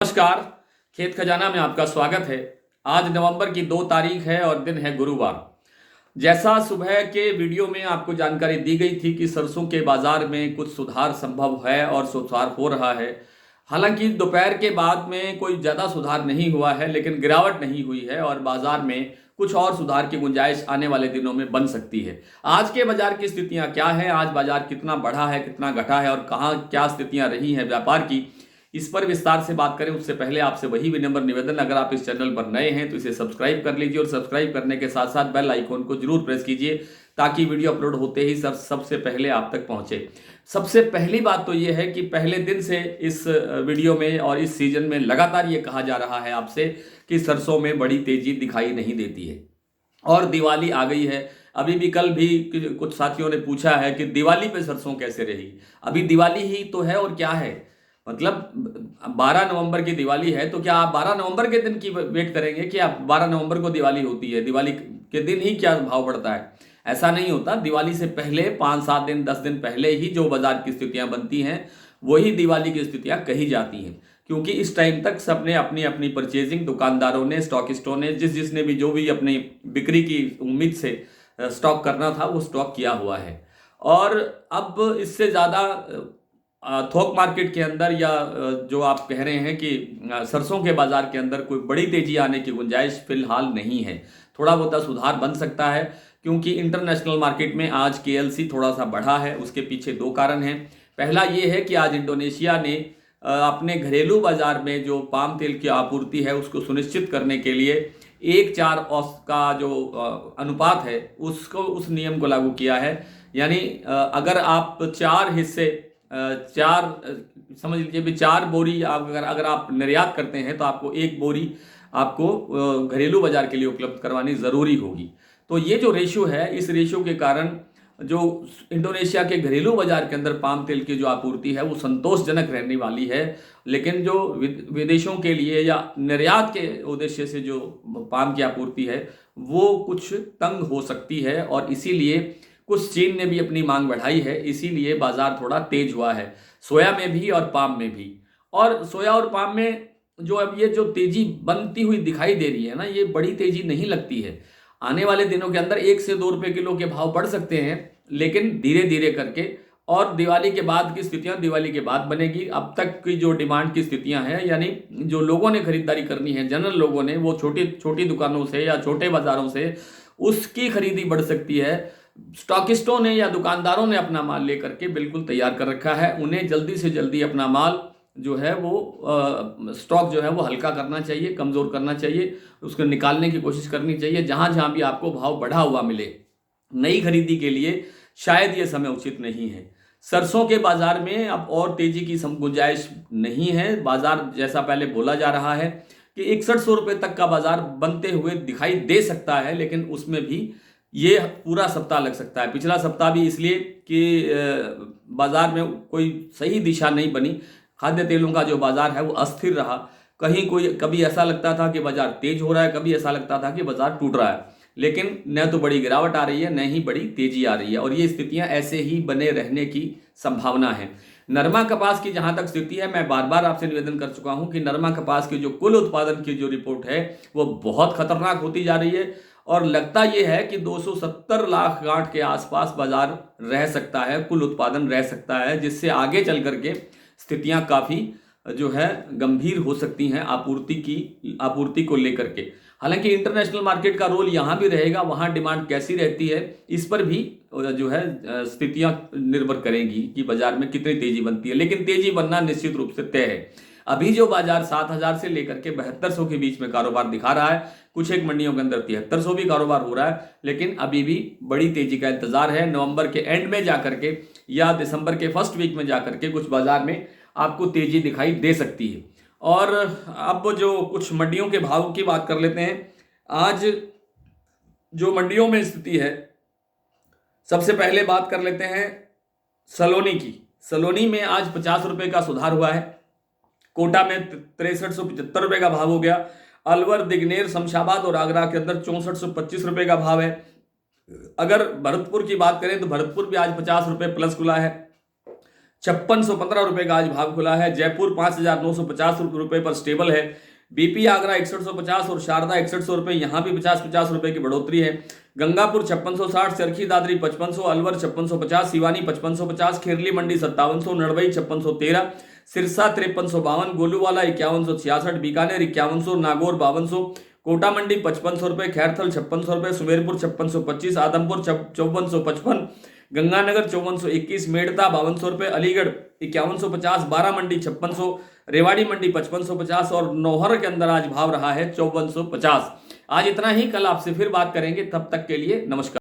नमस्कार। खेत खजाना में आपका स्वागत है। आज नवंबर की 2 तारीख है और दिन है गुरुवार। जैसा सुबह के वीडियो में आपको जानकारी दी गई थी कि सरसों के बाजार में कुछ सुधार संभव है और सुधार हो रहा है। हालांकि दोपहर के बाद में कोई ज़्यादा सुधार नहीं हुआ है, लेकिन गिरावट नहीं हुई है और बाजार में कुछ और सुधार की गुंजाइश आने वाले दिनों में बन सकती है। आज के बाजार की स्थितियां क्या हैं, आज बाजार कितना बढ़ा है, कितना घटा है और कहाँ क्या स्थितियां रही हैं व्यापार की, इस पर विस्तार से बात करें उससे पहले आपसे वही विनम्र निवेदन, अगर आप इस चैनल पर नए हैं तो इसे सब्सक्राइब कर लीजिए और सब्सक्राइब करने के साथ साथ बेल आइकॉन को जरूर प्रेस कीजिए ताकि वीडियो अपलोड होते ही सबसे पहले आप तक पहुंचे। सबसे पहली बात तो ये है कि पहले दिन से इस वीडियो में और इस सीजन में लगातार ये कहा जा रहा है आपसे कि सरसों में बड़ी तेजी दिखाई नहीं देती है और दिवाली आ गई है। अभी भी कल भी कुछ साथियों ने पूछा है कि दिवाली पे सरसों कैसे रही। अभी दिवाली ही तो है और क्या है, मतलब 12 नवंबर की दिवाली है तो क्या आप 12 नवंबर के दिन की वेट करेंगे कि आप 12 नवंबर को दिवाली होती है, दिवाली के दिन ही क्या भाव बढ़ता है? ऐसा नहीं होता। दिवाली से पहले 5-7 दिन 10 दिन पहले ही जो बाजार की स्थितियां बनती हैं वही दिवाली की स्थितियां कही जाती हैं, क्योंकि इस टाइम तक सबने अपनी अपनी परचेजिंग, दुकानदारों ने, स्टॉकिस्टों ने, जिसने भी जो भी अपनी बिक्री की उम्मीद से स्टॉक करना था वो स्टॉक किया हुआ है। और अब इससे ज़्यादा थोक मार्केट के अंदर या जो आप कह रहे हैं कि सरसों के बाजार के अंदर कोई बड़ी तेजी आने की गुंजाइश फिलहाल नहीं है। थोड़ा बहुत सुधार बन सकता है क्योंकि इंटरनेशनल मार्केट में आज केएलसी थोड़ा सा बढ़ा है। उसके पीछे 2 कारण हैं। पहला ये है कि आज इंडोनेशिया ने अपने घरेलू बाजार में जो पाम तेल की आपूर्ति है उसको सुनिश्चित करने के लिए 1:4 का जो अनुपात है उसको, उस नियम को लागू किया है। यानी अगर आप 4 हिस्से 4 समझ लीजिए भी 4 बोरी अगर आप निर्यात करते हैं तो आपको 1 बोरी आपको घरेलू बाजार के लिए उपलब्ध करवानी ज़रूरी होगी। तो ये जो रेशियो है, इस रेशियो के कारण जो इंडोनेशिया के घरेलू बाजार के अंदर पाम तेल की जो आपूर्ति है वो संतोषजनक रहने वाली है। लेकिन जो विदेशों के लिए या निर्यात के उद्देश्य से जो पाम की आपूर्ति है वो कुछ तंग हो सकती है और इसीलिए कुछ चीन ने भी अपनी मांग बढ़ाई है, इसीलिए बाजार थोड़ा तेज हुआ है, सोया में भी और पाम में भी। और सोया और पाम में जो अब ये जो तेजी बनती हुई दिखाई दे रही है ना, ये बड़ी तेजी नहीं लगती है। आने वाले दिनों के अंदर 1 से 2 रुपए किलो के भाव बढ़ सकते हैं, लेकिन धीरे धीरे करके। और दिवाली के बाद की स्थितियां दिवाली के बाद बनेगी। अब तक की जो डिमांड की स्थितियां हैं, यानी जो लोगों ने खरीदारी करनी है, जनरल लोगों ने, वो छोटी छोटी दुकानों से या छोटे बाजारों से उसकी खरीदी बढ़ सकती है। स्टॉकिस्टों ने या दुकानदारों ने अपना माल लेकर के बिल्कुल तैयार कर रखा है। उन्हें जल्दी से जल्दी अपना माल जो है वो स्टॉक जो है वो हल्का करना चाहिए, कमज़ोर करना चाहिए, उसको निकालने की कोशिश करनी चाहिए जहां जहां भी आपको भाव बढ़ा हुआ मिले। नई खरीदी के लिए शायद ये समय उचित नहीं है। सरसों के बाजार में अब और तेजी की गुंजाइश नहीं है। बाजार जैसा पहले बोला जा रहा है कि 6100 रुपये तक का बाजार बनते हुए दिखाई दे सकता है, लेकिन उसमें भी ये पूरा सप्ताह लग सकता है। पिछला सप्ताह भी इसलिए कि बाजार में कोई सही दिशा नहीं बनी। खाद्य तेलों का जो बाजार है वो अस्थिर रहा। कभी ऐसा लगता था कि बाजार तेज हो रहा है, कभी ऐसा लगता था कि बाजार टूट रहा है, लेकिन न तो बड़ी गिरावट आ रही है न ही बड़ी तेजी आ रही है और ये स्थितियां ऐसे ही बने रहने की संभावना है। नरमा कपास की जहां तक स्थिति है, मैं बार बार आपसे निवेदन कर चुका हूं कि नरमा कपास की जो कुल उत्पादन की जो रिपोर्ट है वो बहुत खतरनाक होती जा रही है और लगता यह है कि 270 लाख गांठ के आसपास बाजार रह सकता है, कुल उत्पादन रह सकता है, जिससे आगे चल करके स्थितियां काफ़ी जो है गंभीर हो सकती हैं आपूर्ति को लेकर के। हालांकि इंटरनेशनल मार्केट का रोल यहाँ भी रहेगा, वहाँ डिमांड कैसी रहती है इस पर भी जो है स्थितियां निर्भर करेंगी कि बाजार में कितनी तेजी बनती है। लेकिन तेजी बनना निश्चित रूप से तय है। अभी जो बाजार 7000 से लेकर के 7200 के बीच में कारोबार दिखा रहा है, कुछ एक मंडियों के अंदर 7300 भी कारोबार हो रहा है, लेकिन अभी भी बड़ी तेजी का इंतजार है। नवंबर के एंड में जाकर के या दिसंबर के फर्स्ट वीक में जाकर के कुछ बाजार में आपको तेजी दिखाई दे सकती है। और अब जो कुछ मंडियों के भाव की बात कर लेते हैं। आज जो मंडियों में स्थिति है, सबसे पहले बात कर लेते हैं सलोनी की। सलोनी में आज 50 रुपए का सुधार हुआ है। कोटा में 6375 रुपए का भाव हो गया। अलवर, दिगनेर, शमशाबाद और आगरा के अंदर 6425 रुपए का भाव है। अगर भरतपुर की बात करें तो भरतपुर भी आज 50 रुपए प्लस खुला है। 5615 रुपए का आज भाव खुला है। जयपुर 5950 रुपए पर स्टेबल है। बीपी आगरा 6150 और शारदा 6100 रुपए, यहाँ भी 50-50 रुपए की बढ़ोतरी है। गंगापुर 5660, चरखी दादरी 5500, अलवर 5650, सिवानी 5550, खेरली मंडी 5700, नड़बई 5613, सिरसा 5352, गोलूवाला 5166, बीकानेर 5100, नागौर 5200, कोटा मंडी 5500 रुपए, खैरथल 5600 रुपए, सुमेरपुर 5625, आदमपुर 5455, गंगानगर 5421, मेड़ता 5200 रुपए, अलीगढ़ 5150, बारा मंडी 5600, रेवाड़ी मंडी 5550 और नौहर के अंदर आज भाव रहा है 5450। आज इतना ही, कल आपसे फिर बात करेंगे, तब तक के लिए नमस्कार।